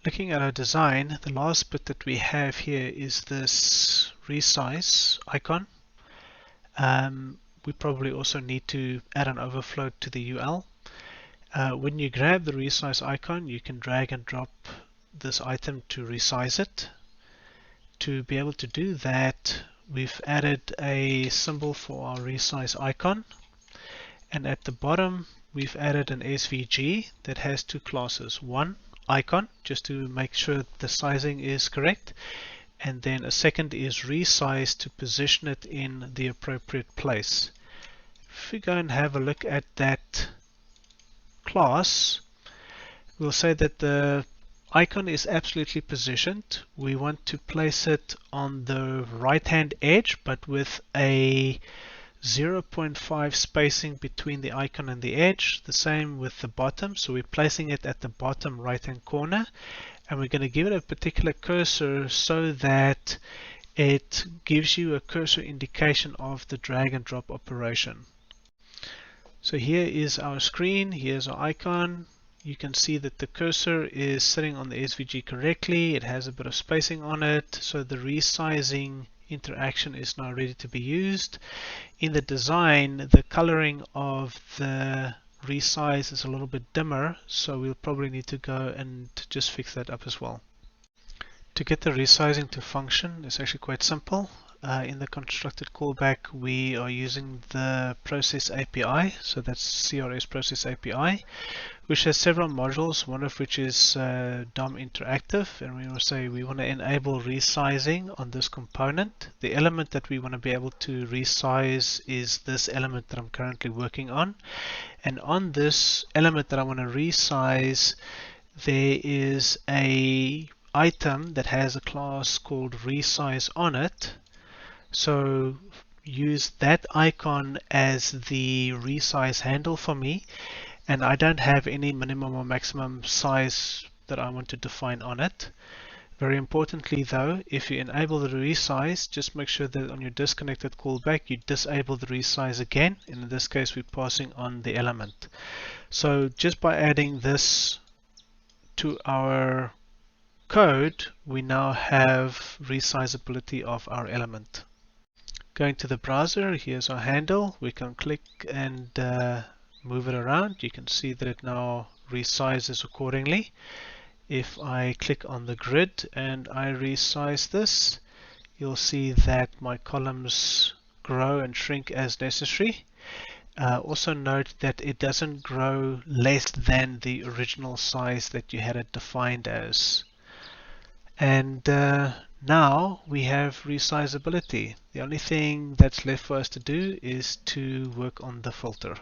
Looking at our design, the last bit that we have here is this resize icon. We probably also need to add an overflow to the UL. When you grab the resize icon, you can drag and drop this item to resize it. To be able to do that, we've added a symbol for our resize icon. And at the bottom, we've added an SVG that has two classes. One, icon, just to make sure the sizing is correct. And then a second is resize to position it in the appropriate place. If we go and have a look at that class, we'll say that the icon is absolutely positioned. We want to place it on the right hand edge, but with a 0.5 spacing between the icon and the edge. The same with the bottom, so we're placing it at the bottom right hand corner, and we're going to give it a particular cursor so that it gives you a cursor indication of the drag and drop operation. So here is our screen, here's our icon. You can see that the cursor is sitting on the SVG correctly. It has a bit of spacing on it, so the resizing interaction is now ready to be used. In the design, the coloring of the resize is a little bit dimmer, so we'll probably need to go and just fix that up as well. To get the resizing to function, it's actually quite simple. In the constructed callback, we are using the process API, so that's CRS process API, which has several modules, one of which is DOM interactive, and we will say we want to enable resizing on this component. The element that we want to be able to resize is this element that I'm currently working on, and on this element that I want to resize, there is a item that has a class called resize on it. So use that icon as the resize handle for me, and I don't have any minimum or maximum size that I want to define on it. Very importantly though, if you enable the resize, just make sure that on your disconnected callback you disable the resize again, and in this case we're passing on the element. So just by adding this to our code, we now have resizability of our element. Going to the browser, here's our handle. We can click and move it around. You can see that it now resizes accordingly. If I click on the grid and I resize this, you'll see that my columns grow and shrink as necessary. Also note that it doesn't grow less than the original size that you had it defined as. And now we have resizability. The only thing that's left for us to do is to work on the filter.